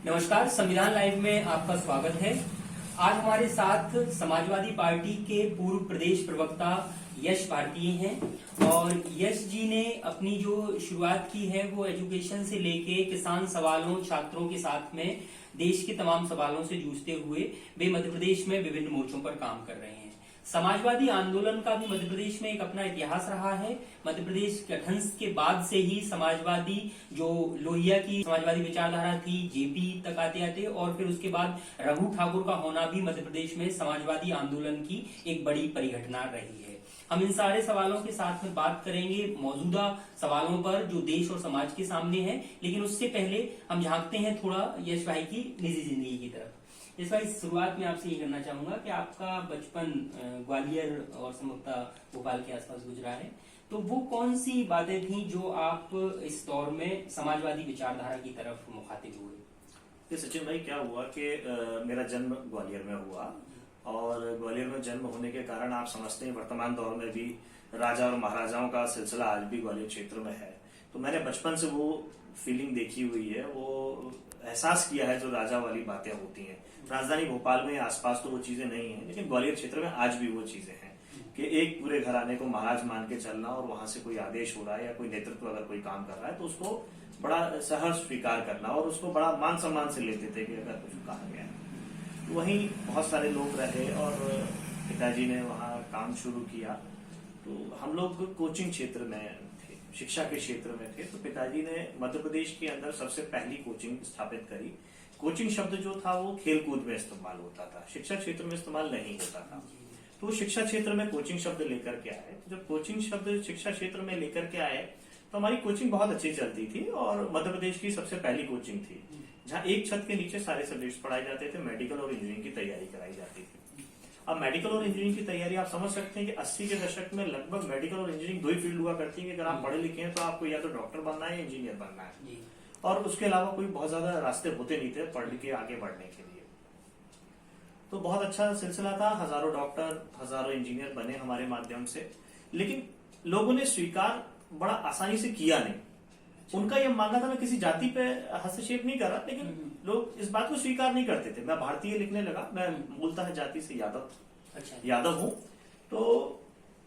नमस्कार, संविधान लाइव में आपका स्वागत है। आज हमारे साथ समाजवादी पार्टी के पूर्व प्रदेश प्रवक्ता यश भारतीय हैं और यश जी ने अपनी जो शुरुआत की है वो एजुकेशन से लेके किसान सवालों, छात्रों के साथ में देश के तमाम सवालों से जूझते हुए वे मध्य प्रदेश में विभिन्न मोर्चों पर काम कर रहे हैं। समाजवादी आंदोलन का भी मध्य प्रदेश में एक अपना इतिहास रहा है। मध्य प्रदेश गठन के बाद से ही समाजवादी जो लोहिया की समाजवादी विचारधारा थी, जेपी तक आते आते और फिर उसके बाद रघु ठाकुर का होना भी मध्य प्रदेश में समाजवादी आंदोलन की एक बड़ी परिघटना रही है। हम इन सारे सवालों के साथ में बात करेंगे मौजूदा सवालों पर जो देश और समाज के सामने है, लेकिन उससे पहले हम झांकते हैं थोड़ा यश भाई की निजी जिंदगी की तरफ। इस बार शुरुआत में आपसे ये करना चाहूंगा कि आपका बचपन ग्वालियर और संभवतः भोपाल के आसपास गुजरा है, तो वो कौन सी बातें थी जो आप इस दौर में समाजवादी विचारधारा की तरफ मुखातिब हुए? सचिन भाई, क्या हुआ कि मेरा जन्म ग्वालियर में हुआ और ग्वालियर में जन्म होने के कारण आप समझते हैं वर्तमान दौर में भी राजा और महाराजाओं का सिलसिला आज भी ग्वालियर क्षेत्र में है। तो मैंने बचपन से वो फीलिंग देखी हुई है, वो एहसास किया है जो राजा वाली बातें होती हैं। राजधानी भोपाल में आसपास तो वो चीजें नहीं है, लेकिन ग्वालियर क्षेत्र में आज भी वो चीजें हैं कि एक पूरे घराने को महाराज मान के चलना और वहां से कोई आदेश हो रहा है या कोई नेतृत्व अगर कोई काम कर रहा है तो उसको बड़ा सहर्ष स्वीकार करना और उसको बड़ा मान सम्मान से लेते थे कि अगर कुछ कहा गया है। तो वहीं बहुत सारे लोग रहे और पिताजी ने वहाँ काम शुरू किया। तो हम लोग कोचिंग क्षेत्र में थे, शिक्षा के क्षेत्र में थे। तो पिताजी ने मध्य प्रदेश के अंदर सबसे पहली कोचिंग स्थापित करी। कोचिंग शब्द जो था वो खेल कूद में इस्तेमाल होता था, शिक्षा क्षेत्र में इस्तेमाल नहीं होता था। तो शिक्षा क्षेत्र में कोचिंग शब्द लेकर के आए। जब कोचिंग शब्द शिक्षा क्षेत्र में लेकर के आए तो हमारी कोचिंग बहुत अच्छी चलती थी और मध्य प्रदेश की सबसे पहली कोचिंग थी जहाँ एक छत के नीचे सारे सब्जेक्ट्स पढ़ाए जाते थे, मेडिकल और इंजीनियरिंग की तैयारी कराई जाती थी। अब मेडिकल और इंजीनियरिंग की तैयारी आप समझ सकते हैं कि 80 के दशक में लगभग मेडिकल और इंजीनियरिंग दो ही फील्ड हुआ करती है कि अगर आप पढ़े लिखे हैं तो आपको या तो डॉक्टर बनना है या इंजीनियर बनना है, और उसके अलावा कोई बहुत ज्यादा रास्ते होते नहीं थे पढ़ लिख के आगे बढ़ने के लिए। तो बहुत अच्छा सिलसिला था, हजारों डॉक्टर, हजारों इंजीनियर बने हमारे माध्यम से, लेकिन लोगों ने स्वीकार बड़ा आसानी से किया नहीं। उनका यह मानना था, मैं किसी जाति पे हस्तक्षेप नहीं कर रहा, लेकिन लोग इस बात को स्वीकार नहीं करते थे। मैं भारतीय लिखने लगा, मैं मूलतः जाति से यादव हूँ। तो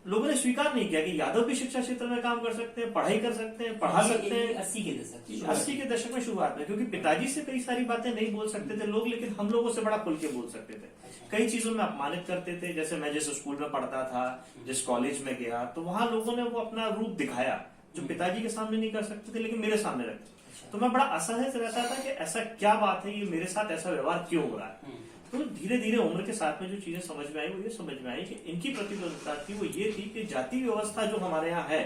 लोगों ने स्वीकार नहीं किया कि यादव भी शिक्षा क्षेत्र में काम कर सकते हैं, पढ़ाई कर सकते हैं, पढ़ा सकते हैं। 80 के दशक में शुरुआत में, क्योंकि पिताजी से कई सारी बातें नहीं बोल सकते थे लोग, लेकिन हम लोगों से बड़ा खुल के बोल सकते थे। कई चीजों में अपमानित करते थे। जैसे मैं जिस स्कूल में पढ़ता था, जिस कॉलेज में गया, तो वहां लोगों ने वो अपना रूप दिखाया जो पिताजी के सामने नहीं कर सकते थे लेकिन मेरे सामने रखते। तो मैं बड़ा असहज रहता था कि ऐसा क्या बात है, ये मेरे साथ ऐसा व्यवहार क्यों हो रहा है। तो धीरे धीरे उम्र के साथ में जो चीजें समझ में आई वो ये समझ में आई कि इनकी प्रतिबद्धता थी वो ये थी कि जाति व्यवस्था जो हमारे यहाँ है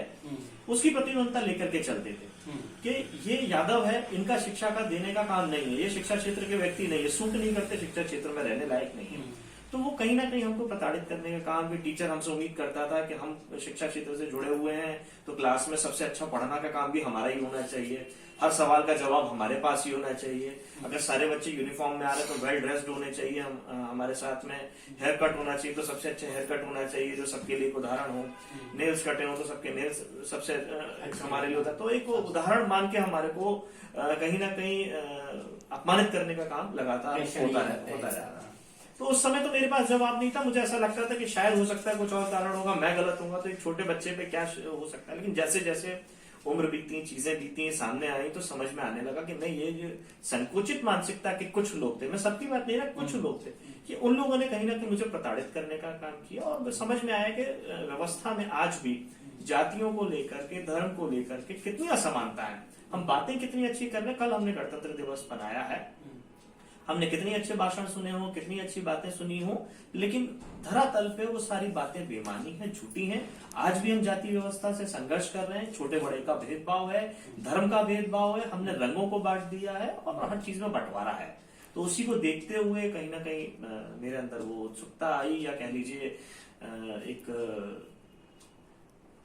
उसकी प्रतिबद्धता लेकर के चलते थे कि ये यादव है, इनका शिक्षा का देने का काम नहीं है, ये शिक्षा क्षेत्र के व्यक्ति नहीं है, सूट नहीं करते, शिक्षा क्षेत्र में रहने लायक नहीं है। तो वो कहीं ना कहीं हमको प्रताड़ित करने का काम भी टीचर हमसे उम्मीद करता था कि हम शिक्षा क्षेत्र से जुड़े हुए हैं तो क्लास में सबसे अच्छा पढ़ना का काम भी हमारा ही होना चाहिए, हर सवाल का जवाब हमारे पास ही होना चाहिए। अगर सारे बच्चे यूनिफॉर्म में आ रहे तो वेल ड्रेस्ड होने चाहिए, हमारे साथ में हेयर कट होना चाहिए तो सबसे अच्छा हेयर कट होना चाहिए जो सबके लिए एक उदाहरण हो, नेल्स कटे हो तो सबके नेल्स सबसे हमारे लिए होता। तो एक उदाहरण मान के हमारे को कहीं ना कहीं अपमानित करने का काम लगातार होता रहा। तो उस समय तो मेरे पास जवाब नहीं था। मुझे ऐसा लगता था कि शायद हो सकता है कुछ और कारण होगा, मैं गलत हूँ तो एक छोटे बच्चे पे क्या हो सकता है। लेकिन जैसे जैसे उम्र बीती, चीजें बीती, सामने आई तो समझ में आने लगा कि नहीं, ये संकुचित मानसिकता के कुछ लोग थे, मैं सबकी बात नहीं रहा, कुछ लोग थे कि उन लोगों ने कहीं ना कहीं मुझे प्रताड़ित करने का काम किया। और समझ में आया कि व्यवस्था में आज भी जातियों को लेकर के, धर्म को लेकर के कितनी असमानता है। हम बातें कितनी अच्छी कर रहे हैं। कल हमने गणतंत्र दिवस मनाया है, हमने कितनी अच्छे भाषण सुने हो, कितनी अच्छी बातें सुनी हो, लेकिन धरातल पे वो सारी बातें बेमानी है, झूठी हैं। आज भी हम जाति व्यवस्था से संघर्ष कर रहे हैं, छोटे बड़े का भेदभाव है, धर्म का भेदभाव है, हमने रंगों को बांट दिया है और हर चीज में बंटवारा है। तो उसी को देखते हुए कहीं ना कहीं मेरे अंदर वो उत्सुकता आई, या कह लीजिए एक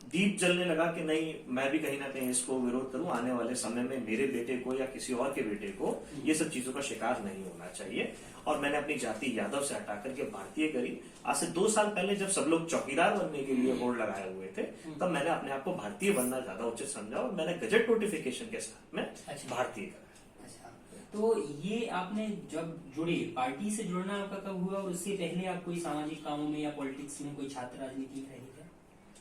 दीप जलने लगा कि नहीं, मैं भी कहीं ना कहीं इसको विरोध करूं। आने वाले समय में मेरे बेटे को या किसी और के बेटे को ये सब चीजों का शिकार नहीं होना चाहिए। और मैंने अपनी जाति यादव से हटा करके भारतीय करी। आज से 2 साल पहले जब सब लोग चौकीदार बनने के लिए बोर्ड लगाए हुए थे, तब मैंने अपने आप को भारतीय बनना ज्यादा उचित समझा और मैंने गजट नोटिफिकेशन के साथ में भारतीय करा। तो ये आपने जब जुड़े, पार्टी से जुड़ना आपका कब हुआ और उससे पहले आप कोई सामाजिक कामों में या पॉलिटिक्स में कोई छात्र राजनीति में रहे थे?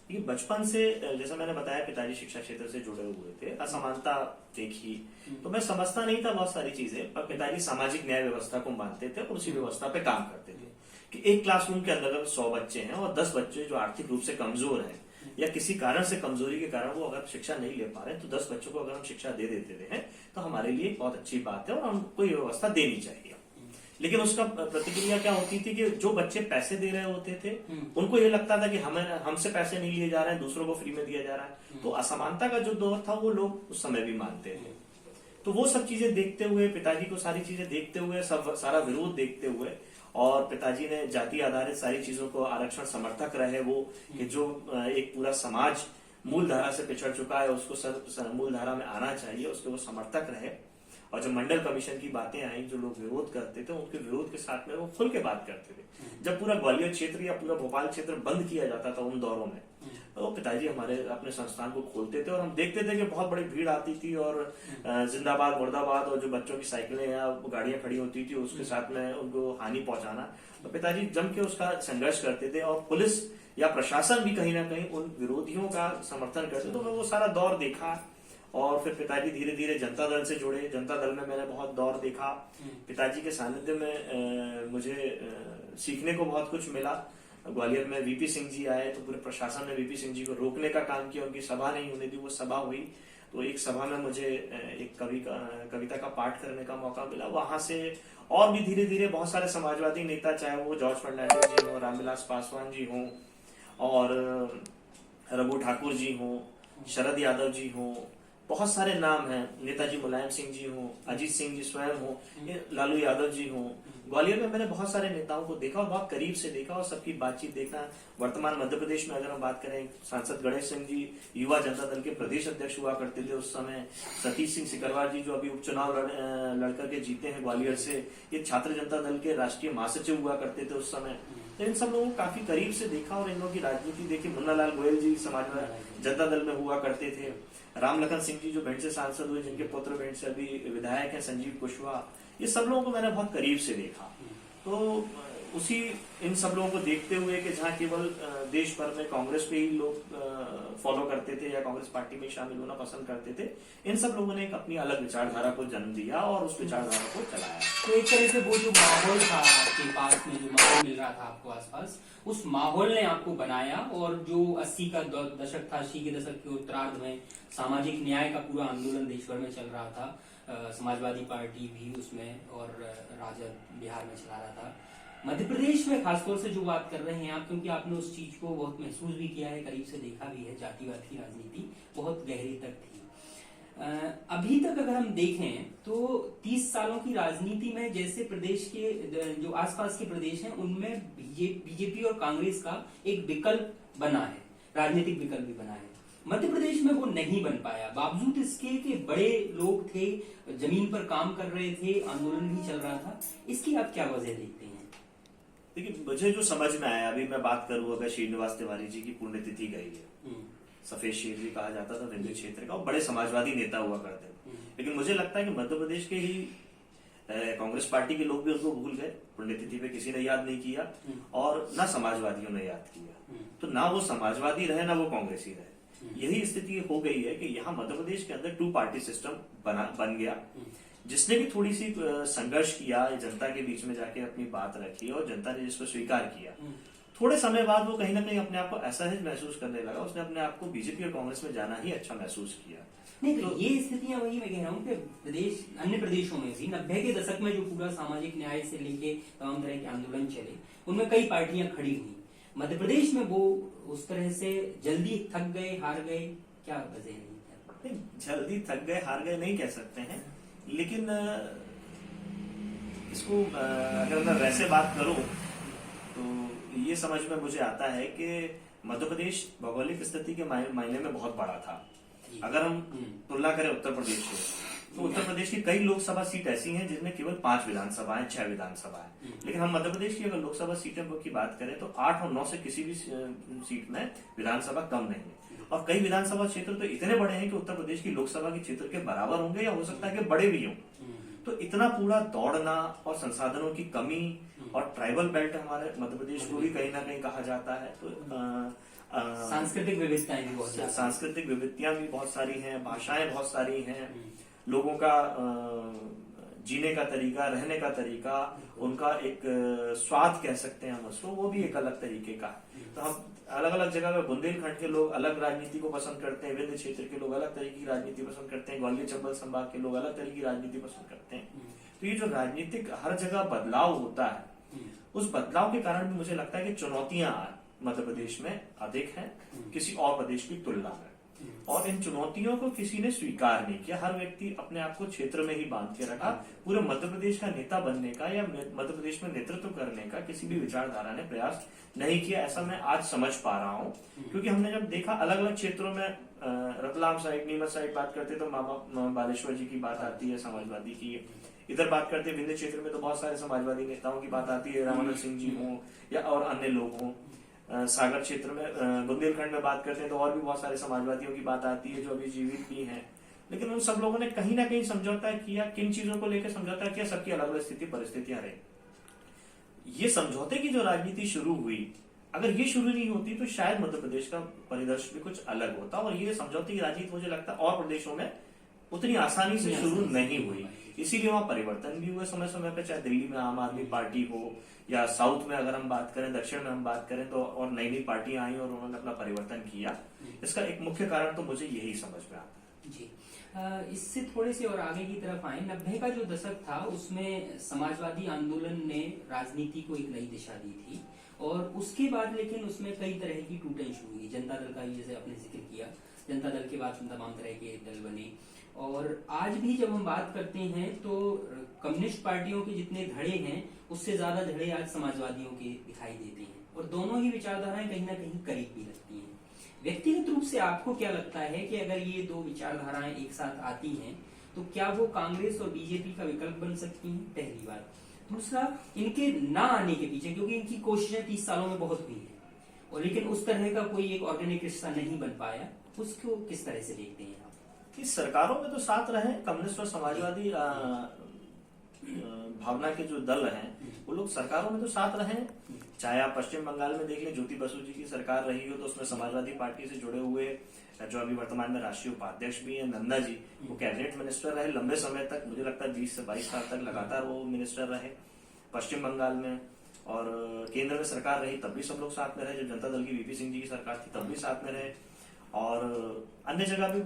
ये बचपन से, जैसा मैंने बताया, पिताजी शिक्षा क्षेत्र से जुड़े हुए थे, असमानता देखी तो मैं समझता नहीं था बहुत सारी चीजें, पर पिताजी सामाजिक न्याय व्यवस्था को मानते थे और उसी व्यवस्था पे काम करते थे कि एक क्लासरूम के अंदर अगर 100 बच्चे हैं और 10 बच्चे जो आर्थिक रूप से कमजोर हैं या किसी कारण से, कमजोरी के कारण वो अगर शिक्षा नहीं ले पा रहे हैं, तो 10 बच्चों को अगर हम शिक्षा दे देते हैं तो हमारे लिए बहुत अच्छी बात है और हमको ये व्यवस्था देनी चाहिए। लेकिन उसका प्रतिक्रिया क्या होती थी कि जो बच्चे पैसे दे रहे होते थे उनको ये लगता था कि हमसे पैसे नहीं लिए जा रहे हैं, दूसरों को फ्री में दिया जा रहा है। तो असमानता का जो दौर था वो लोग उस समय भी मानते थे। तो वो सब चीजें देखते हुए, पिताजी को सारी चीजें देखते हुए, सब सारा विरोध देखते हुए, और पिताजी ने जाति आधारित सारी चीजों को, आरक्षण समर्थक रहे वो, कि जो एक पूरा समाज मूल धारा से पिछड़ चुका है उसको मूल धारा में आना चाहिए, उसके वो समर्थक रहे। और जो मंडल कमीशन की बातें आई, जो लोग विरोध करते थे, उनके विरोध के साथ में वो खुल के बात करते थे। जब पूरा ग्वालियर क्षेत्र या पूरा भोपाल क्षेत्र बंद किया जाता था उन दौरों में, तो पिताजी हमारे अपने संस्थान को खोलते थे और हम देखते थे कि बहुत बड़ी भीड़ आती थी और जिंदाबाद मुर्दाबाद और जो बच्चों की साइकिलें या गाड़ियां खड़ी होती थी उसके साथ में उनको हानि पहुंचाना, तो पिताजी जम के उसका संघर्ष करते थे और पुलिस या प्रशासन भी कहीं ना कहीं उन विरोधियों का समर्थन करते। तो मैं वो सारा दौर देखा और फिर पिताजी धीरे धीरे जनता दल से जुड़े। जनता दल में मैंने बहुत दौर देखा। पिताजी के सानिध्य में मुझे सीखने को बहुत कुछ मिला। ग्वालियर में वीपी सिंह जी आए तो पूरे प्रशासन ने वीपी सिंह जी को रोकने का काम किया, उनकी सभा नहीं होने दी, वो सभा हुई। तो एक सभा में मुझे एक कविता का पाठ करने का मौका मिला। वहां से और भी धीरे धीरे बहुत सारे समाजवादी नेता, चाहे वो जॉर्ज फर्नांडिस जी हो, रामविलास पासवान जी हो और रघु ठाकुर जी हो, शरद यादव जी हो, बहुत सारे नाम हैं, नेताजी मुलायम सिंह जी हो, अजीत सिंह जी स्वयं हो, लालू यादव जी हो। ग्वालियर में मैंने बहुत सारे नेताओं को देखा और बहुत करीब से देखा और सबकी बातचीत देखा। वर्तमान मध्य प्रदेश में अगर हम बात करें, सांसद गणेश सिंह जी युवा जनता दल के प्रदेश अध्यक्ष हुआ करते थे उस समय। सतीश सिंह सिकरवार जी जो अभी उपचुनाव लड़कर के जीते हैं ग्वालियर से, ये छात्र जनता दल के राष्ट्रीय महासचिव हुआ करते थे उस समय। तो इन सब लोगों को काफी करीब से देखा और इन लोगों की राजनीति देखी। मुन्ना लाल गोयल जी समाजवादी जनता दल में हुआ करते थे। रामलखन सिंह जी जो भिंड से सांसद हुए, जिनके पुत्र भिंड से अभी विधायक हैं, संजीव कुशवाहा, ये सब लोगों को मैंने बहुत करीब से देखा। तो उसी इन सब लोगों को देखते हुए कि जहाँ केवल देश भर में कांग्रेस पे ही लोग फॉलो करते थे या कांग्रेस पार्टी में शामिल होना पसंद करते थे, इन सब लोगों ने एक अपनी अलग विचारधारा को जन्म दिया और उस विचारधारा को चलाया। तो एक तरह से वो जो माहौल था आपके पास में, जो माहौल मिल रहा था आपको आसपास, उस माहौल ने आपको बनाया। और जो 80 का दशक था, 80 के दशक के उत्तरार्ध में सामाजिक न्याय का पूरा आंदोलन देश भर में चल रहा था। समाजवादी पार्टी भी उसमें और राजद बिहार में चला रहा था। मध्य प्रदेश में खासतौर से जो बात कर रहे हैं आप, क्योंकि आपने उस चीज को बहुत महसूस भी किया है, करीब से देखा भी है, जातिवाद की राजनीति बहुत गहरी तक थी। अभी तक अगर हम देखें तो 30 सालों की राजनीति में जैसे प्रदेश के जो आसपास के प्रदेश हैं उनमें बीजेपी और कांग्रेस का एक विकल्प बना है, राजनीतिक विकल्प भी बना है। मध्य प्रदेश में वो नहीं बन पाया, बावजूद इसके कि बड़े लोग थे, जमीन पर काम कर रहे थे, आंदोलन भी चल रहा था। इसकी आप क्या वजह देखते हैं? देखिए, मुझे जो समझ में आया, अभी मैं बात करूं, अगर श्रीनिवास तिवारी जी की पुण्यतिथि गई है, सफेद शेर भी कहा जाता था विंध्य क्षेत्र का, और बड़े समाजवादी नेता हुआ करते थे। लेकिन मुझे लगता है कि मध्य प्रदेश के ही कांग्रेस पार्टी के लोग भी उनको भूल गए, पुण्यतिथि पे किसी ने याद नहीं किया और ना समाजवादियों ने याद किया। तो ना वो समाजवादी रहे ना वो कांग्रेसी रहे। यही स्थिति हो गई है कि यहाँ मध्य प्रदेश के अंदर 2 पार्टी सिस्टम बन गया। जिसने भी थोड़ी सी संघर्ष किया, जनता के बीच में जाके अपनी बात रखी और जनता ने जिसको स्वीकार किया, थोड़े समय बाद वो कहीं ना कहीं अपने आप को ऐसा ही महसूस करने लगा, उसने अपने आप को बीजेपी और कांग्रेस में जाना ही अच्छा महसूस किया। नहीं तो ये स्थितियां वही मैं कह रहा हूँ कि प्रदेश, अन्य प्रदेशों में भी 90 के दशक में जो पूरा सामाजिक न्याय से लेके तमाम तरह के आंदोलन चले, उनमें कई पार्टियां खड़ी हुई। मध्य प्रदेश में वो उस तरह से जल्दी थक गए, हार गए, क्या वजह नहीं? जल्दी थक गए, हार गए नहीं कह सकते हैं, लेकिन इसको अगर मैं वैसे बात करूं तो ये समझ में मुझे आता है कि मध्य प्रदेश भौगोलिक स्थिति के मायने में बहुत बड़ा था। अगर हम तुलना करें उत्तर प्रदेश से, तो उत्तर प्रदेश की कई लोकसभा सीट ऐसी हैं जिनमें केवल 5 विधानसभाएं, 6 विधानसभाएं। लेकिन हम मध्य प्रदेश की अगर लोकसभा सीटों की बात करें तो 8 और 9 से किसी भी सीट में विधानसभा कम नहीं है। और कई विधानसभा क्षेत्र तो इतने बड़े हैं कि उत्तर प्रदेश की लोकसभा के क्षेत्र के बराबर होंगे या हो सकता है कि बड़े भी हों। तो इतना पूरा दौड़ना और संसाधनों की कमी और ट्राइबल बेल्ट हमारे मध्य प्रदेश को भी कहीं ना कहीं कहा जाता है, तो सांस्कृतिक विविधताएं भी बहुत सांस्कृतिक विविधताएं भी बहुत सारी हैं, भाषाएं बहुत सारी हैं, लोगों का जीने का तरीका, रहने का तरीका, उनका एक स्वाद कह सकते हैं हम उसको, वो भी एक अलग तरीके का है। तो हम अलग अलग जगह में, बुंदेलखंड के लोग अलग राजनीति को पसंद करते हैं, विंध्य क्षेत्र के लोग अलग तरीके की राजनीति पसंद करते हैं, ग्वालियर चंबल संभाग के लोग अलग तरीके की राजनीति पसंद करते हैं। तो ये जो राजनीतिक हर जगह बदलाव होता है, उस बदलाव के कारण भी मुझे लगता है कि चुनौतियां मध्य प्रदेश में अधिक हैं किसी और प्रदेश की तुलना में, और इन चुनौतियों को किसी ने स्वीकार नहीं किया। हर व्यक्ति अपने आप को क्षेत्र में ही बांध के रखा। पूरे मध्य प्रदेश का नेता बनने का या मध्य प्रदेश में नेतृत्व करने का किसी भी विचारधारा ने प्रयास नहीं किया, ऐसा मैं आज समझ पा रहा हूँ। क्योंकि हमने जब देखा अलग अलग क्षेत्रों में, रतलाम साइड, नीमच साइड बात करते तो मामा बालेश्वर जी की बात आती है समाजवादी की, इधर बात करते हैं विंध्य क्षेत्र में तो बहुत सारे समाजवादी नेताओं की बात आती है, रामानंद सिंह जी हों या और अन्य लोग हों। सागर क्षेत्र में, बुंदेलखंड में बात करते हैं तो और भी बहुत सारे समाजवादियों की बात आती है जो अभी जीवित भी हैं। लेकिन उन सब लोगों ने कहीं ना कहीं समझौता किया। किन चीजों को लेकर समझौता किया? सबकी अलग अलग स्थिति परिस्थितियां रही। ये समझौते की जो राजनीति शुरू हुई, अगर ये शुरू नहीं होती तो शायद मध्य प्रदेश का परिदृश्य भी कुछ अलग होता। और ये समझौते की राजनीति मुझे लगता है और प्रदेशों में उतनी आसानी से शुरू नहीं हुई, इसीलिए वहां परिवर्तन भी हुए समय समय पे, चाहे दिल्ली में आम आदमी पार्टी हो या साउथ में अगर हम बात करें, दक्षिण में हम बात करें, तो और नई नई पार्टियां आई और उन्होंने अपना परिवर्तन किया। इसका एक मुख्य कारण तो मुझे यही समझ में आता जी। इससे थोड़े से और आगे की तरफ आए, 90 का जो दशक था उसमें समाजवादी आंदोलन ने राजनीति को एक नई दिशा दी थी, और उसके बाद लेकिन उसमें कई तरह की टूटें शुरू हुई। जनता दल का भी जैसे आपने जिक्र किया, जनता दल के बाद तमाम तरह के दल बने, और आज भी जब हम बात करते हैं तो कम्युनिस्ट पार्टियों के जितने धड़े हैं उससे ज्यादा धड़े आज समाजवादियों के दिखाई देते हैं, और दोनों ही विचारधाराएं कहीं ना कहीं करीब भी लगती हैं। व्यक्तिगत रूप से आपको क्या लगता है कि अगर ये दो विचारधाराएं एक साथ आती हैं तो क्या वो कांग्रेस और बीजेपी का विकल्प बन सकती हैं? पहली बात। दूसरा, इनके ना आने के पीछे, क्योंकि इनकी कोशिशें 30 सालों में बहुत हुई है, और लेकिन उस तरह का कोई एक ऑर्गेनिक रिश्ता नहीं बन पाया, उसको किस तरह से देखते हैं आप? कि सरकारों में तो साथ रहे कम्युनिस्ट और समाजवादी भावना के जो दल हैं, वो लोग सरकारों में तो साथ रहे। चाहे आप पश्चिम बंगाल में देख लें, ज्योति बसु जी की सरकार रही हो तो उसमें समाजवादी पार्टी से जुड़े हुए जो अभी वर्तमान में राष्ट्रीय उपाध्यक्ष भी हैं, नंदा जी, वो कैबिनेट मिनिस्टर रहे लंबे समय तक, मुझे लगता है 20 से 22 साल तक लगातार वो मिनिस्टर रहे पश्चिम बंगाल में। और केंद्र में सरकार रही तब भी सब लोग साथ में रहे, जब जनता दल की वीपी सिंह जी की सरकार थी तब भी साथ में रहे, और अन्य जगह भी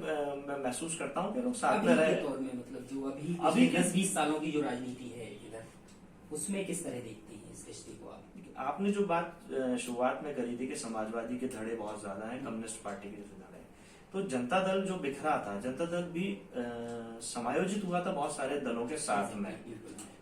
मैं महसूस करता हूँ कि लोग साथ में रहे। तौर में मतलब जो अभी 10-20 सालों की जो राजनीति है इधर, उसमें किस तरह देखती है इस रिश्ते को आप? आपने जो बात शुरुआत में करी थी कि समाजवादी के धड़े बहुत ज्यादा हैं, कम्युनिस्ट पार्टी के जैसे धड़े, तो जनता दल जो बिखरा था, जनता दल भी समायोजित हुआ था बहुत सारे दलों के साथ में।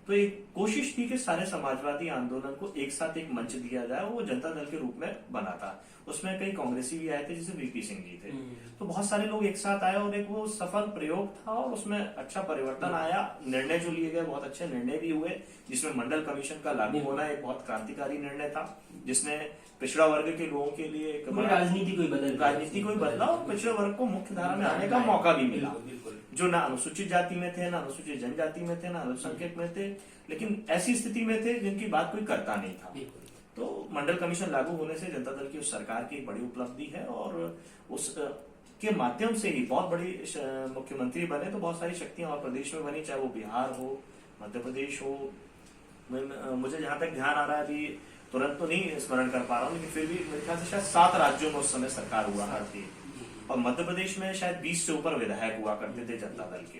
तो एक कोशिश थी कि सारे समाजवादी आंदोलन को एक साथ एक मंच दिया जाए, वो जनता दल के रूप में बना था। उसमें कई कांग्रेसी भी आए थे जैसे वीपी सिंह जी थे, तो बहुत सारे लोग एक साथ आए और एक वो सफल प्रयोग था और उसमें अच्छा परिवर्तन आया। निर्णय जो लिए गए बहुत अच्छे निर्णय भी हुए, जिसमें मंडल कमीशन का लागू होना एक बहुत क्रांतिकारी निर्णय था, जिसने पिछड़ा वर्ग के लोगों के लिए एक राजनीति को ही बदला और पिछड़े वर्ग को मुख्य धारा में आने का मौका भी मिला, जो ना अनुसूचित जाति में थे, ना अनुसूचित जनजाति में थे, ना अल्पसंख्यक में थे, लेकिन ऐसी स्थिति में थे जिनकी बात कोई करता नहीं था। तो मंडल कमीशन लागू होने से जनता दल की उस सरकार की एक बड़ी उपलब्धि है, और उस के माध्यम से ही बहुत बड़ी मुख्यमंत्री बने, तो बहुत सारी शक्तियां और प्रदेश में बनी, चाहे वो बिहार हो, मध्य प्रदेश हो। मुझे जहां तक ध्यान आ रहा है, अभी तुरंत तो नहीं स्मरण कर पा रहा हूँ, लेकिन फिर भी मेरे ख्याल से शायद 7 राज्यों में उस समय सरकार हुआ करती, और मध्य प्रदेश में शायद 20 से ऊपर विधायक हुआ करते थे जनता दल के।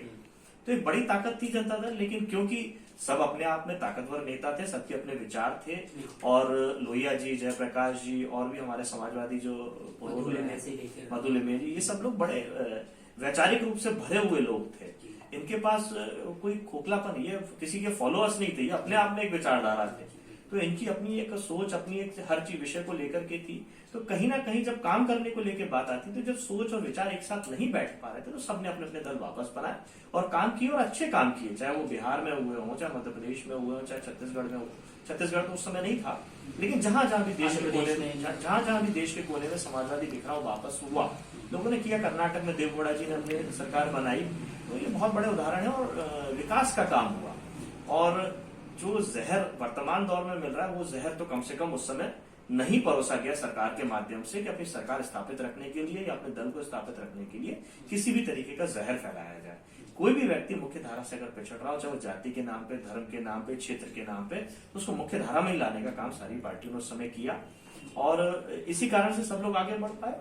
तो एक बड़ी ताकत थी जनता दल, लेकिन क्योंकि सब अपने आप में ताकतवर नेता थे, सबके अपने विचार थे, और लोहिया जी, जयप्रकाश जी और भी हमारे समाजवादी जो मधुलिमे जी, ये सब लोग बड़े वैचारिक रूप से भरे हुए लोग थे। इनके पास कोई खोखलापन, ये किसी के फॉलोअर्स नहीं थे, ये अपने आप में एक विचारधारा थे। तो इनकी अपनी एक सोच, अपनी एक हर चीज विषय को लेकर के थी। तो कहीं ना कहीं जब काम करने को लेकर बात आती, तो जब सोच और विचार एक साथ नहीं बैठ पा रहे थे, तो सबने अपने अपने दल वापस बनाए और काम किए, और अच्छे काम किए, चाहे वो बिहार में हुए हों, चाहे मध्य प्रदेश में हुए हों, चाहे छत्तीसगढ़ में हो। छत्तीसगढ़ तो उस समय नहीं था, लेकिन जहां जहां भी देश के कोने में समाजवादी बिखराव वापस हुआ, लोगों ने किया। कर्नाटक में देवगौड़ा जी ने अपनी सरकार बनाई, तो ये बहुत बड़े उदाहरण है और विकास का काम हुआ। और जो जहर वर्तमान दौर में मिल रहा है वो जहर तो कम से कम उस समय नहीं परोसा गया सरकार के माध्यम से कि अपनी सरकार स्थापित रखने के लिए या अपने दल को स्थापित रखने के लिए किसी भी तरीके का जहर फैलाया जाए। कोई भी व्यक्ति मुख्य धारा से अगर पिछड़ रहा हो, चाहे वो जाति के नाम पे, धर्म के नाम पे, क्षेत्र के नाम पे, तो उसको मुख्य धारा में ही लाने का काम सारी पार्टियों ने उस समय किया और इसी कारण से सब लोग आगे बढ़ पाए।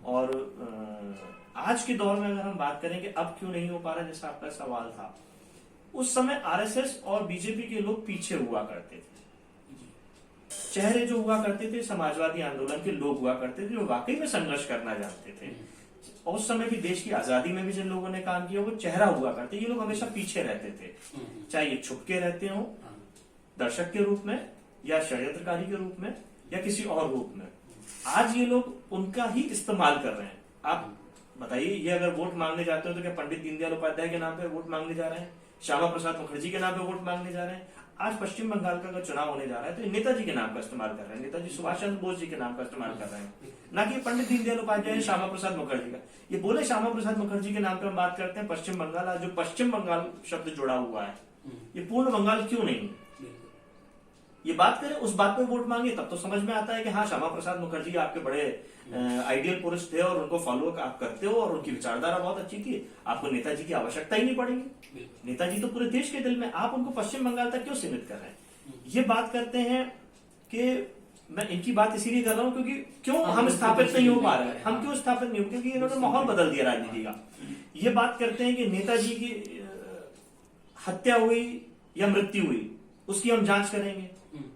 और आज के दौर में अगर हम बात करें कि अब क्यों नहीं हो पा रहा, जैसा आपका सवाल था, उस समय आरएसएस और बीजेपी के लोग पीछे हुआ करते थे। चेहरे जो हुआ करते थे समाजवादी आंदोलन के लोग हुआ करते थे जो वाकई में संघर्ष करना जानते थे। और उस समय भी देश की आजादी में भी जिन लोगों ने काम किया वो चेहरा हुआ करते। ये लोग हमेशा पीछे रहते थे, चाहे ये छुपके रहते हो दर्शक के रूप में या षड्यंत्रकारी के रूप में या किसी और रूप में। आज ये लोग उनका ही इस्तेमाल कर रहे हैं। आप बताइए, ये अगर वोट मांगने जाते हो तो क्या पंडित दीनदयाल उपाध्याय के नाम पे वोट मांगने जा रहे हैं, श्यामा प्रसाद मुखर्जी के नाम पे वोट मांगने जा रहे हैं? आज पश्चिम बंगाल का अगर चुनाव होने जा रहा है तो नेताजी के नाम का इस्तेमाल कर रहे हैं, नेताजी सुभाष चंद्र बोस जी के नाम का इस्तेमाल कर रहे हैं, ना कि पंडित दीनदयाल उपाध्याय, श्यामा प्रसाद मुखर्जी का। ये बोले श्यामा प्रसाद मुखर्जी के नाम पे हम बात करते हैं पश्चिम बंगाल, आज जो पश्चिम बंगाल शब्द जुड़ा हुआ है ये पूर्ण बंगाल क्यों नहीं? ये बात करें, उस बात पे वोट मांगे तब तो समझ में आता है कि हाँ श्यामा प्रसाद मुखर्जी आपके बड़े आइडियल पुरुष थे और उनको फॉलो आप करते हो और उनकी विचारधारा बहुत अच्छी थी, आपको नेताजी की आवश्यकता ही नहीं पड़ेगी। नेताजी तो पूरे देश के दिल में, आप उनको पश्चिम बंगाल तक क्यों सीमित कर रहे हैं? ये बात करते हैं कि मैं इनकी बात इसीलिए कर रहा हूं क्योंकि क्यों हम स्थापित नहीं हो पा रहे हैं, हम क्यों स्थापित नहीं हो, क्योंकि इन्होंने माहौल बदल दिया राजनीति का। ये बात करते हैं कि नेताजी की हत्या हुई या मृत्यु हुई उसकी हम जांच करेंगे,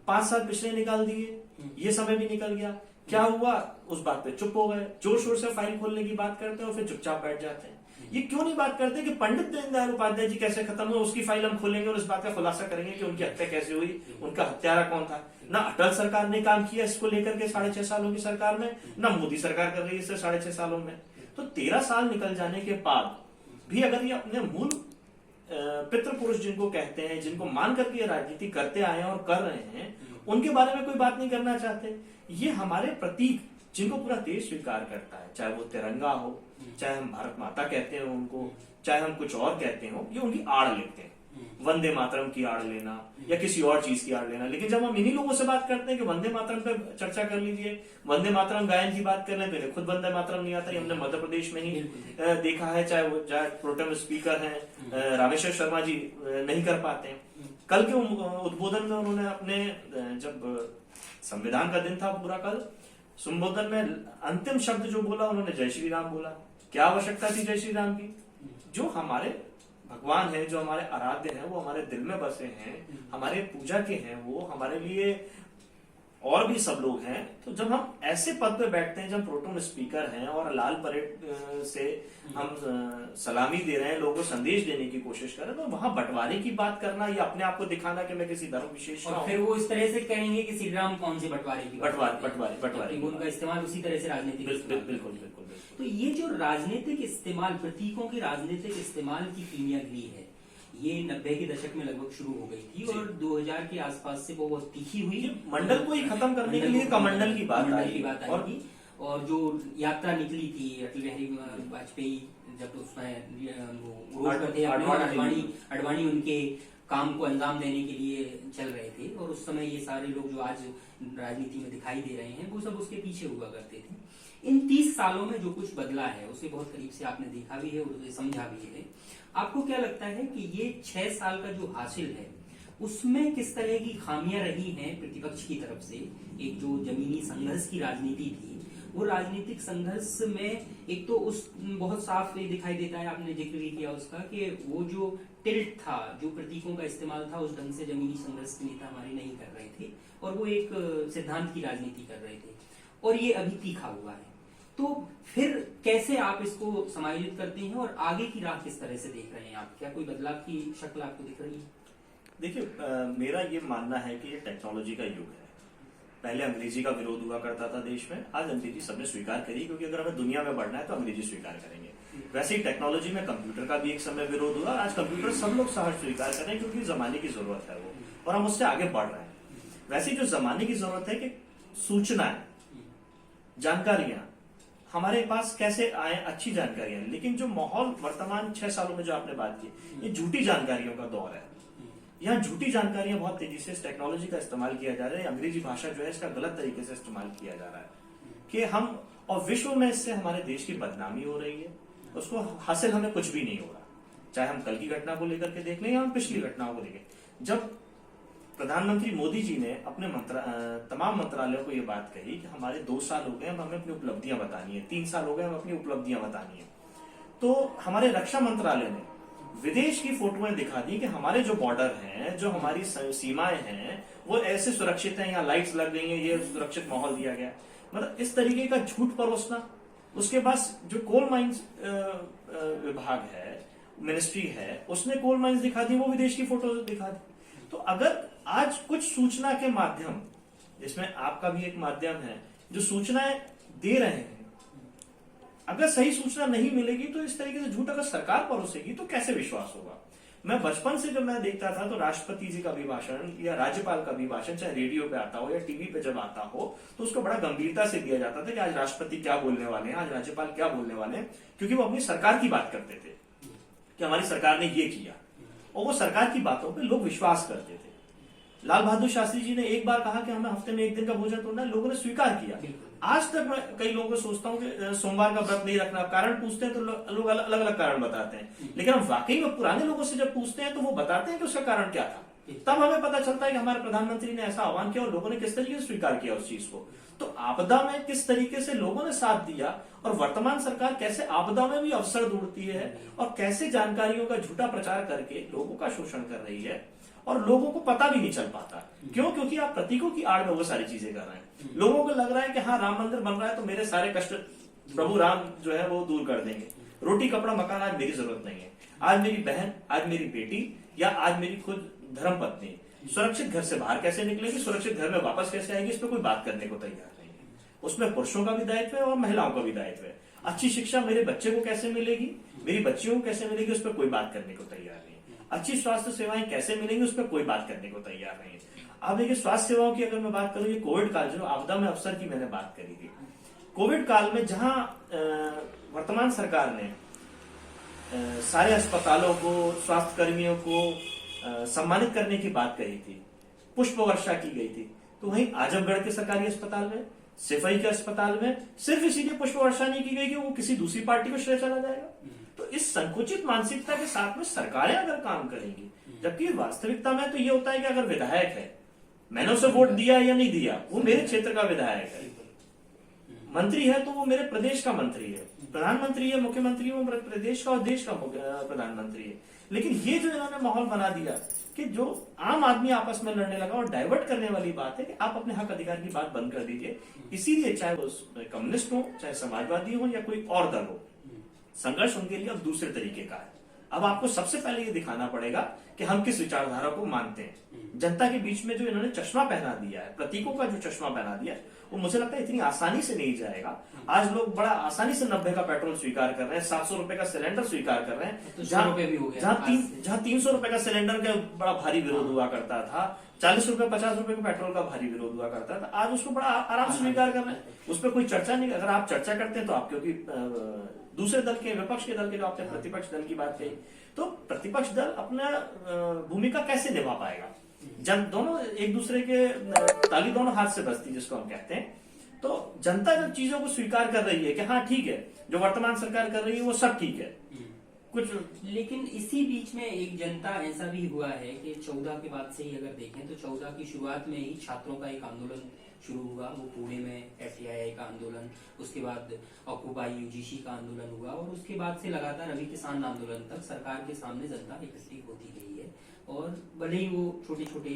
5 साल पिछले निकाल दिए, ये समय भी निकल गया, क्या हुआ उस बात पे चुप हो गए, जोर शोर से फाइल खोलने की बात करते हैं और फिर चुपचाप बैठ जाते हैं। ये क्यों नहीं बात करते कि पंडित दीनदयाल उपाध्याय जी कैसे खत्म हुए, उसकी फाइल हम खोलेंगे और इस बात का खुलासा करेंगे कि उनकी हत्या कैसे हुई, उनका हत्यारा कौन था। ना अटल सरकार ने काम किया इसको लेकर के 6.5 सालों की सरकार में, ना मोदी सरकार कर रही है इससे 6.5 सालों में। तो 13 साल निकल जाने के बाद भी अगर ये अपने मूल पितृ पुरुष जिनको कहते हैं, जिनको मान करके राजनीति करते आए हैं और कर रहे हैं, उनके बारे में कोई बात नहीं करना चाहते। ये हमारे प्रतीक जिनको पूरा देश स्वीकार करता है, चाहे वो तिरंगा हो, चाहे हम भारत माता कहते हैं उनको, चाहे हम कुछ और कहते हो, ये उनकी आड़ लेते हैं, वंदे मातरम की आड़ लेना या किसी और चीज की आड़ लेना। लेकिन जब हम इन्हीं लोगों से बात करते हैं कि वंदे मातरम पे चर्चा कर लीजिए, वंदे मातरम गायन की बात कर लें, तो खुद वंदे मातरम नहीं आता। ये हमने मध्य प्रदेश में ही देखा है, चाहे वो प्रोटेम स्पीकर हैं रामेश्वर शर्मा जी नहीं कर पाते। कल के उद्बोधन में उन्होंने अपने, जब संविधान का दिन था पूरा कल, संबोधन में अंतिम शब्द जो बोला उन्होंने जय श्री राम बोला। क्या आवश्यकता थी जय श्री राम की? जो हमारे भगवान है, जो हमारे आराध्य हैं, वो हमारे दिल में बसे हैं, हमारे पूजा के हैं, वो हमारे लिए और भी सब लोग हैं। तो जब हम ऐसे पद पे बैठते हैं, जब प्रोटोन स्पीकर हैं और लाल परेड से हम सलामी दे रहे हैं, लोगों को संदेश देने की कोशिश कर रहे हैं, तो वहां बंटवारे की बात करना या अपने आप को दिखाना कि मैं किसी धर्म विशेष और फिर वो इस तरह से कहेंगे कि श्री राम कौन से बंटवारे की बंटवारे उनका इस्तेमाल उसी तरह से राजनीतिक बिल्कुल। तो ये जो राजनीतिक इस्तेमाल, प्रतीकों के राजनीतिक इस्तेमाल की पीढ़ी है, ये 90 के दशक में लगभग शुरू हो गई थी और 2000 के आसपास से वो बहुत तीखी हुई। मंडल को ही खत्म करने के लिए कमंडल की बात आई और जो यात्रा निकली थी अटल बिहारी वाजपेयी, जब उसमें अडवाणी उनके काम को अंजाम देने के लिए चल रहे थे और उस समय ये सारे लोग जो आज राजनीति में दिखाई दे रहे हैं वो सब उसके पीछे हुआ करते थे। इन 30 सालों में जो कुछ बदला है उसे बहुत करीब से आपने देखा भी है और उसे समझा भी है। आपको क्या लगता है कि ये 6 साल का जो हासिल है उसमें किस तरह की खामियां रही हैं प्रतिपक्ष की तरफ से? एक जो जमीनी संघर्ष की राजनीति थी, वो राजनीतिक संघर्ष में एक तो उस बहुत साफ दिखाई देता है, आपने जिक्र भी किया उसका, कि वो जो टिल्ट था, जो प्रतीकों का इस्तेमाल था, उस ढंग से जमीनी संघर्ष के नेता हमारे नहीं कर रहे थे और वो एक सिद्धांत की राजनीति कर रहे थे और ये अभी तीखा हुआ है। तो फिर कैसे आप इसको समायोजित करते हैं और आगे की राह किस तरह से देख रहे हैं आप? क्या कोई बदलाव की शक्ल आपको दिख रही है? देखिए, मेरा ये मानना है कि ये टेक्नोलॉजी का युग है। पहले अंग्रेजी का विरोध हुआ करता था देश में, आज अंग्रेजी सबने स्वीकार करी, क्योंकि अगर हमें दुनिया में बढ़ना है तो अंग्रेजी स्वीकार करेंगे। वैसे ही टेक्नोलॉजी में कंप्यूटर का भी एक समय विरोध हुआ, आज कंप्यूटर सब लोग सहज स्वीकार कर रहे हैं क्योंकि जमाने की जरूरत है वो, और हम उससे आगे बढ़ रहे हैं। वैसे जो जमाने की जरूरत है कि सूचना है, जानकारियां हमारे पास कैसे आए अच्छी जानकारियां। लेकिन जो माहौल वर्तमान 6 सालों में जो आपने बात की, ये झूठी जानकारियों का दौर है। यहाँ झूठी जानकारियां बहुत तेजी से इस टेक्नोलॉजी का इस्तेमाल किया जा रहा है। अंग्रेजी भाषा जो है इसका गलत तरीके से इस्तेमाल किया जा रहा है कि हम, और विश्व में इससे हमारे देश की बदनामी हो रही है, उसको हासिल हमें कुछ भी नहीं हो रहा। चाहे हम कल की घटना को लेकर के देख लें या हम पिछली घटनाओं को देखें। जब प्रधानमंत्री मोदी जी ने अपने तमाम मंत्रालयों को यह बात कही कि हमारे 2 साल हो गए, अब हमें अपनी उपलब्धियां बतानी है, 3 साल हो गए, हमें अपनी उपलब्धियां बतानी है, तो हमारे रक्षा मंत्रालय ने विदेश की फोटोएं दिखा दी कि हमारे जो बॉर्डर हैं, जो हमारी सीमाएं हैं, वो ऐसे सुरक्षित हैं, यहाँ लाइट्स लग गई हैं, ये सुरक्षित माहौल दिया गया। मतलब इस तरीके का झूठ परोसना। उसके बाद जो कोल माइंस विभाग है, मिनिस्ट्री है, उसने कोल माइंस दिखा दी, वो विदेश की फोटो दिखा दी। तो अगर आज कुछ सूचना के माध्यम, जिसमें आपका भी एक माध्यम है, जो सूचनाएं दे रहे हैं, अगर सही सूचना नहीं मिलेगी तो इस तरीके से झूठ अगर सरकार परोसेगी तो कैसे विश्वास होगा। मैं बचपन से जब मैं देखता था तो राष्ट्रपति जी का भी भाषण या राज्यपाल का भी भाषण, चाहे रेडियो पे आता हो या टीवी पे जब आता हो, तो उसको बड़ा गंभीरता से दिया जाता था कि आज राष्ट्रपति क्या बोलने वाले हैं, आज राज्यपाल क्या बोलने वाले हैं, क्योंकि वो अपनी सरकार की बात करते थे कि हमारी सरकार ने ये किया, और वो सरकार की बातों पे लोग विश्वास करते थे। लाल बहादुर शास्त्री जी ने एक बार कहा कि हमें हफ्ते में 1 दिन का भोजन तोड़ना है, लोगों ने स्वीकार किया। आज तक मैं कई लोगों को सोचता हूं कि सोमवार का व्रत नहीं रखना, कारण पूछते हैं तो लोग अलग अलग कारण बताते हैं, लेकिन हम वाकई में पुराने लोगों से जब पूछते हैं तो वो बताते हैं कि उसका कारण क्या था। तब हमें पता चलता है कि हमारे प्रधानमंत्री ने ऐसा आह्वान किया और लोगों ने किस तरीके से स्वीकार किया उस चीज को। तो आपदा में किस तरीके से लोगों ने साथ दिया, और वर्तमान सरकार कैसे आपदा में भी अवसर ढूंढती है और कैसे जानकारियों का झूठा प्रचार करके लोगों का शोषण कर रही है, और लोगों को पता भी नहीं चल पाता। क्यों? क्योंकि आप प्रतीकों की आड़ में वो सारी चीजें कर रहे हैं। लोगों को लग रहा है कि हाँ, राम मंदिर बन रहा है तो मेरे सारे कष्ट प्रभु राम जो है वो दूर कर देंगे। रोटी कपड़ा मकान आज मेरी जरूरत नहीं है, आज मेरी बहन, आज मेरी बेटी, या आज मेरी खुद धर्म पत्नी सुरक्षित घर से बाहर कैसे निकलेगी, सुरक्षित घर में वापस कैसे आएगी, इस पर कोई बात करने को तैयार नहीं है। उसमें पुरुषों का भी दायित्व है और महिलाओं का भी दायित्व है। अच्छी शिक्षा मेरे बच्चे को कैसे मिलेगी, मेरी बच्चियों को कैसे मिलेगी, उस पर कोई बात करने को तैयार नहीं है। अच्छी स्वास्थ्य सेवाएं कैसे मिलेंगी, उस पर कोई बात करने को तैयार नहीं है। अब देखिए, स्वास्थ्य सेवाओं की अगर मैं बात करूं, ये कोविड काल जो आपदा में अवसर की मैंने बात करी थी, कोविड काल में जहां वर्तमान सरकार ने सारे अस्पतालों को, स्वास्थ्य कर्मियों को सम्मानित करने की बात कही थी, पुष्प वर्षा की गई थी, तो वहीं आजमगढ़ के सरकारी अस्पताल में, सिफई के अस्पताल में सिर्फ इसीलिए पुष्प वर्षा नहीं की गई कि वो किसी दूसरी पार्टी को श्रेय चला जाएगा। तो इस संकुचित मानसिकता के साथ में सरकारें अगर काम करेंगी, जबकि वास्तविकता में तो ये होता है कि अगर विधायक है, मैंने उसे वोट दिया या नहीं दिया, वो मेरे क्षेत्र का विधायक है, मंत्री है तो वो मेरे प्रदेश का मंत्री है, प्रधानमंत्री है, मुख्यमंत्री वो प्रदेश का और देश का प्रधानमंत्री है। लेकिन ये जो इन्होंने माहौल बना दिया कि जो आम आदमी आपस में लड़ने लगा, और डाइवर्ट करने वाली बात है कि आप अपने हक अधिकार की बात बंद कर दीजिए। इसीलिए चाहे वो कम्युनिस्ट हो, चाहे समाजवादी हो, या कोई और दल हो, संघर्ष उनके लिए अब दूसरे तरीके का है। अब आपको सबसे पहले ये दिखाना पड़ेगा कि हम किस विचारधारा को मानते हैं। जनता के बीच में जो इन्होंने चश्मा पहना दिया है, प्रतीकों का जो चश्मा पहना दिया है, वो मुझे लगता है इतनी आसानी से नहीं जाएगा। आज लोग बड़ा आसानी से 90 का पेट्रोल स्वीकार कर रहे हैं, 700 रुपए का सिलेंडर स्वीकार कर रहे हैं, जहां 300 रुपए का सिलेंडर का बड़ा भारी विरोध हुआ करता था, 40 रुपए 50 रुपए का पेट्रोल का भारी विरोध हुआ करता था, आज उसको बड़ा आराम से स्वीकार कर रहे हैं। उस पर कोई चर्चा नहीं। अगर आप चर्चा करते हैं तो आप, क्योंकि दूसरे दल के, विपक्ष के दल के, जो आपने प्रतिपक्ष दल की बात कही, तो प्रतिपक्ष दल अपना भूमिका कैसे निभा पाएगा जब दोनों एक दूसरे के ताली दोनों हाथ से बजती, जिसको हम कहते हैं। तो जनता जब चीजों को स्वीकार कर रही है कि हाँ ठीक है, जो वर्तमान सरकार कर रही है वो सब ठीक है कुछ, लेकिन इसी बीच में एक जनता ऐसा भी हुआ है कि 14 के बाद से ही अगर देखें तो 14 की शुरुआत में ही छात्रों का एक आंदोलन शुरू हुआ, वो पुणे में FTII का आंदोलन, उसके बाद ऑक्यूपाई UGC का आंदोलन हुआ, और उसके बाद से लगातार अभी किसान आंदोलन तक सरकार के सामने जनता इकट्ठी होती गई है। और भले ही वो छोटे छोटे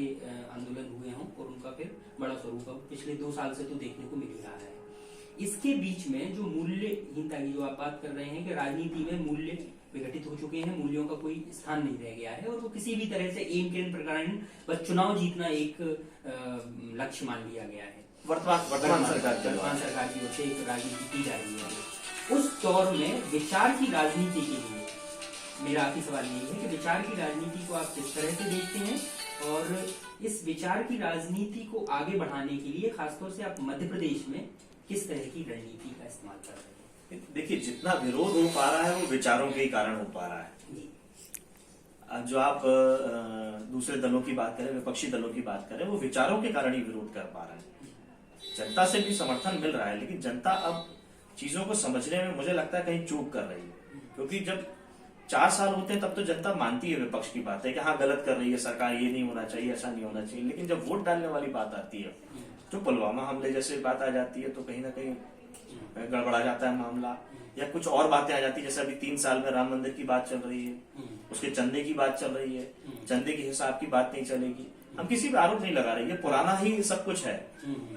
आंदोलन हुए हों, और उनका फिर बड़ा स्वरूप अब पिछले 2 साल से तो देखने को मिल रहा है। इसके बीच में जो मूल्यहीनता की जो आप बात कर रहे हैं कि राजनीति में मूल्य विघटित हो चुके हैं, मूल्यों का कोई स्थान नहीं रह गया है, और वो किसी भी तरह से एम के प्रकार बस चुनाव जीतना एक लक्ष्य मान लिया गया है। वर्तमान सरकार की ओर से एक राजनीति की जा रही है। उस दौर में विचार की राजनीति के लिए मेरा आखिरी सवाल ये है कि विचार की राजनीति को आप किस तरह से देखते हैं, और इस विचार की राजनीति को आगे बढ़ाने के लिए खासतौर से आप मध्य प्रदेश में किस तरह की रणनीति का इस्तेमाल कर रहे हैं? देखिए, जितना विरोध हो पा रहा है वो विचारों के ही कारण हो पा रहा है। जी। अब जो आप दूसरे दलों की बात करें, विपक्षी दलों की बात करें, वो विचारों के कारण ही विरोध कर पा रहे हैं। जनता से भी समर्थन मिल रहा है, लेकिन जनता अब चीजों को समझने में मुझे लगता है कहीं चूक कर रही है। क्योंकि जब 4 साल होते हैं तब तो जनता मानती है विपक्ष की बात है कि हाँ गलत कर रही है सरकार, ये नहीं होना चाहिए, ऐसा नहीं होना चाहिए। लेकिन जब वोट डालने वाली बात आती है, जो पुलवामा हमले जैसे बात आ जाती है, तो कहीं ना कहीं गड़बड़ा जाता है मामला, या कुछ और बातें आ जाती है। जैसे अभी 3 साल में राम मंदिर की बात चल रही है, उसके चंदे की बात चल रही है, चंदे के हिसाब की बात नहीं चलेगी। हम किसी पे आरोप नहीं लगा रहे, ये पुराना ही सब कुछ है,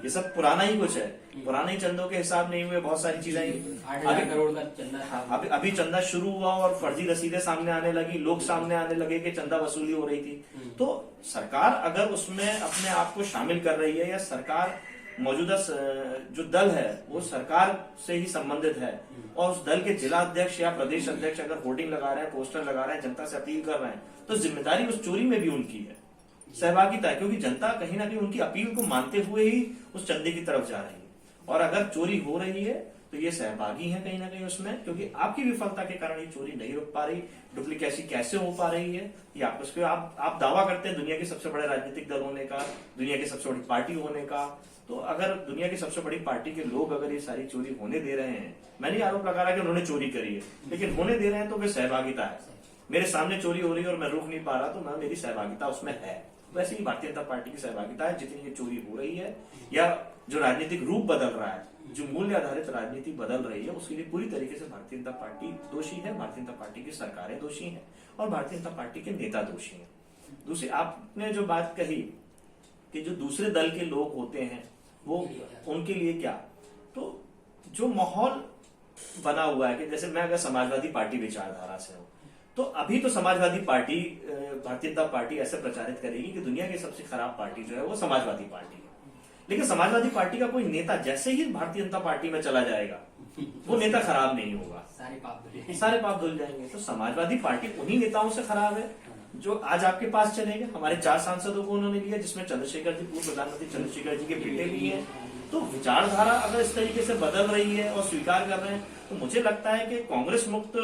ये सब पुराना ही कुछ है। पुराने ही चंदों के हिसाब नहीं हुए, बहुत सारी चीजें 8,000 करोड़ का चंदा। हाँ, अभी चंदा शुरू हुआ और फर्जी रसीदें सामने आने लगी, लोग सामने आने लगे कि चंदा वसूली हो रही थी। तो सरकार अगर उसमें अपने आप को शामिल कर रही है, या सरकार मौजूदा जो दल है वो सरकार से ही संबंधित है, और उस दल के जिला अध्यक्ष या प्रदेश अध्यक्ष अगर होर्डिंग लगा रहे हैं, पोस्टर लगा रहे हैं, जनता से अपील कर रहे हैं, तो जिम्मेदारी उस चोरी में भी उनकी है, सहभागिता है। क्योंकि जनता कहीं ना कहीं उनकी अपील को मानते हुए ही उस चंदे की तरफ जा रही है। और अगर चोरी हो रही है तो ये सहभागी है कहीं ना कहीं उसमें, क्योंकि आपकी विफलता के कारण ये चोरी नहीं रुक पा रही। डुप्लीकेसी कैसे हो पा रही है, ये आप दावा करते हैं दुनिया के सबसे बड़े राजनीतिक दल होने का, दुनिया की सबसे बड़ी पार्टी होने का। तो अगर दुनिया की सबसे बड़ी पार्टी के लोग अगर ये सारी चोरी होने दे रहे हैं, मैं नहीं आरोप लगा रहा कि उन्होंने चोरी करी है, लेकिन होने दे रहे हैं तो वे सहभागिता है। मेरे सामने चोरी हो रही है और मैं रोक नहीं पा रहा, तो मेरी सहभागिता उसमें है। वैसे ही भारतीय जनता पार्टी की सहभागिता है, जितनी ये चोरी हो रही है या जो राजनीतिक रूप बदल रहा है, जो मूल्य आधारित राजनीति बदल रही है, उसके लिए पूरी तरीके से भारतीय जनता पार्टी दोषी है, भारतीय जनता पार्टी की सरकारें दोषी हैं और भारतीय जनता पार्टी के नेता दोषी हैं। दूसरी आपने जो बात कही कि जो दूसरे दल के लोग होते हैं वो उनके लिए क्या, तो जो माहौल बना हुआ है कि जैसे मैं अगर समाजवादी पार्टी विचारधारा से हूं, तो अभी तो समाजवादी पार्टी, भारतीय जनता पार्टी ऐसे प्रचारित करेगी कि दुनिया की सबसे खराब पार्टी जो है वो समाजवादी पार्टी है। लेकिन समाजवादी पार्टी का कोई नेता जैसे ही भारतीय जनता पार्टी में चला जाएगा, वो नेता खराब नहीं होगा, सारे पाप धुल जाएंगे। तो समाजवादी पार्टी उन्हीं नेताओं से खराब है जो आज आपके पास चले गए। हमारे 4 सांसदों को उन्होंने लिया, जिसमें चंद्रशेखर जी, पूर्व प्रधानमंत्री चंद्रशेखर जी के बेटे भी हैं। तो विचारधारा अगर इस तरीके से बदल रही है और स्वीकार कर रहे हैं, तो मुझे लगता है कि कांग्रेस मुक्त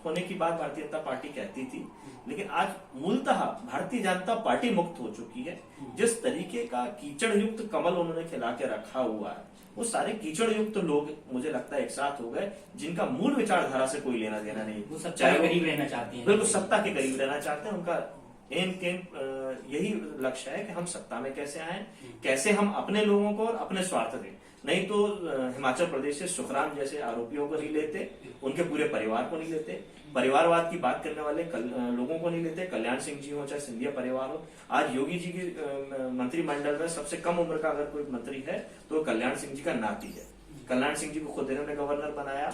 होने की बात भारतीय जनता पार्टी कहती थी, लेकिन आज मूलतः भारतीय जनता पार्टी मुक्त हो चुकी है। जिस तरीके का कीचड़ युक्त कमल उन्होंने खिला के रखा हुआ है, वो सारे कीचड़ युक्त लोग मुझे लगता है एक साथ हो गए, जिनका मूल विचारधारा से कोई लेना देना नहीं। वो सत्ता के करीब रहना चाहते हैं, बिल्कुल सत्ता के करीब रहना चाहते हैं। उनका यही लक्ष्य है कि हम सत्ता में कैसे आए, कैसे हम अपने लोगों को और अपने स्वार्थ दें। नहीं तो हिमाचल प्रदेश से सुखराम जैसे आरोपियों को नहीं लेते, उनके पूरे परिवार को नहीं लेते, परिवारवाद की बात करने वाले लोगों को नहीं लेते, कल्याण सिंह जी हो चाहे सिंधिया परिवार हो। आज योगी जी की मंत्रिमंडल में सबसे कम उम्र का अगर कोई मंत्री है तो कल्याण सिंह जी का नाती है। कल्याण सिंह जी को खुद इन्होंने गवर्नर बनाया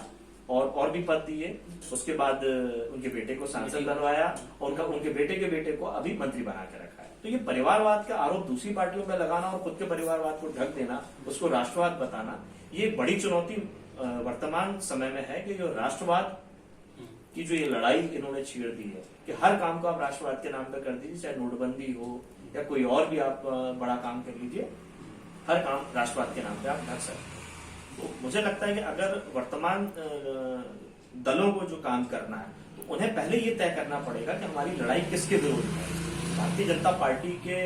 और भी पद दिए, उसके बाद उनके बेटे को सांसद बनवाया और उनके बेटे को अभी मंत्री बना के रखा है। तो ये परिवारवाद का आरोप दूसरी पार्टियों में लगाना और खुद के परिवारवाद को ढक देना, उसको राष्ट्रवाद बताना, ये बड़ी चुनौती वर्तमान समय में है कि जो राष्ट्रवाद की जो ये लड़ाई इन्होंने छेड़ दी है कि हर काम को आप राष्ट्रवाद के नाम पर कर दीजिए, चाहे नोटबंदी हो या कोई और भी आप बड़ा काम कर लीजिए, हर काम राष्ट्रवाद के नाम पे आप ढक सकते हैं। तो मुझे लगता है कि अगर वर्तमान दलों को जो काम करना है, तो उन्हें पहले ये तय करना पड़ेगा कि हमारी लड़ाई किसके विरोध में है। भारतीय जनता पार्टी के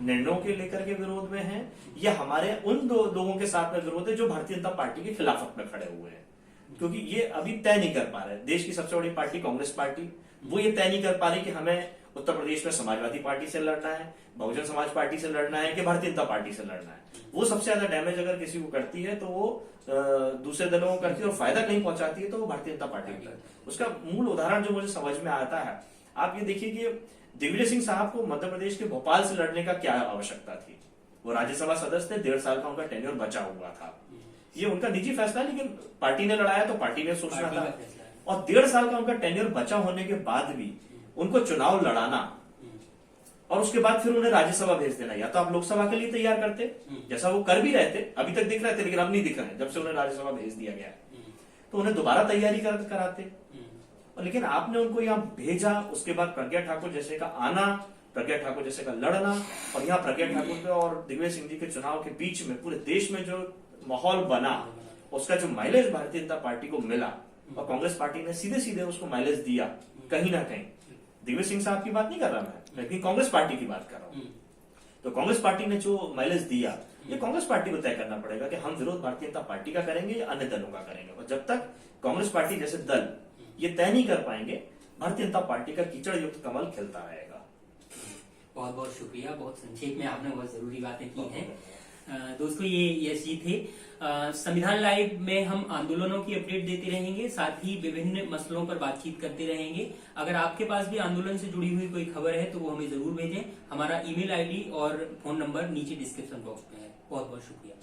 निर्णयों के लेकर के विरोध में है, या हमारे उन दो लोगों के साथ में विरोध है जो भारतीय जनता पार्टी के खिलाफत में खड़े हुए हैं। क्योंकि ये अभी तय नहीं कर पा रहे। देश की सबसे बड़ी पार्टी कांग्रेस पार्टी, वो ये तय नहीं कर पा रही कि हमें उत्तर प्रदेश में समाजवादी पार्टी से लड़ना है, बहुजन समाज पार्टी से लड़ना है कि भारतीय जनता पार्टी से लड़ना है। वो सबसे ज्यादा डैमेज अगर किसी को करती है तो वो दूसरे दलों को करती है, और फायदा कहीं पहुंचाती है तो वो भारतीय जनता पार्टी को। उसका मूल उदाहरण जो मुझे समझ में आता है, आप ये देखिए कि दिग्विजय सिंह साहब को मध्य प्रदेश के भोपाल से लड़ने का क्या आवश्यकता थी। वो राज्यसभा सदस्य थे, 1.5 साल का उनका टेन्योर बचा हुआ था। ये उनका निजी फैसला, लेकिन पार्टी ने लड़ाया तो पार्टी ने सोचना था। और 1.5 साल का उनका टेन्योर बचा होने के बाद भी उनको चुनाव लड़ाना और उसके बाद फिर उन्हें राज्यसभा भेज देना, या तो आप लोकसभा के लिए तैयार करते, जैसा वो कर भी रहे थे, अभी तक दिख रहे थे, लेकिन अब नहीं दिख रहे जब से उन्हें राज्यसभा भेज दिया गया, तो उन्हें दोबारा तैयारी कराते। लेकिन आपने उनको यहाँ भेजा, उसके बाद प्रज्ञा ठाकुर जैसे का आना, प्रज्ञा ठाकुर जैसे का लड़ना, और यहाँ प्रज्ञा ठाकुर के और दिग्विजय सिंह जी के चुनाव के बीच में पूरे देश में जो माहौल बना, उसका जो माइलेज भारतीय जनता पार्टी को मिला और कांग्रेस पार्टी ने सीधे सीधे उसको माइलेज दिया कहीं ना कहीं। दिग्विजय सिंह साहब की बात नहीं कर रहा मैं, लेकिन कांग्रेस पार्टी की बात कर रहा हूं। तो कांग्रेस पार्टी ने जो माइलेज दिया, ये कांग्रेस पार्टी को तय करना पड़ेगा कि हम विरोध भारतीय जनता पार्टी का करेंगे या अन्य दलों का करेंगे। और जब तक कांग्रेस पार्टी जैसे दल ये तय नहीं कर पाएंगे, भारतीय जनता पार्टी का कीचड़ युक्त कमल खिलता रहेगा। बहुत बहुत शुक्रिया, बहुत संक्षेप में आपने बहुत जरूरी बातें की हैं। दोस्तों, ये यश जी थे। संविधान लाइव में हम आंदोलनों की अपडेट देते रहेंगे, साथ ही विभिन्न मसलों पर बातचीत करते रहेंगे। अगर आपके पास भी आंदोलन से जुड़ी हुई कोई खबर है तो वो हमें जरूर भेजें। हमारा ईमेल आईडी और फोन नंबर नीचे डिस्क्रिप्शन बॉक्स में है। बहुत बहुत शुक्रिया।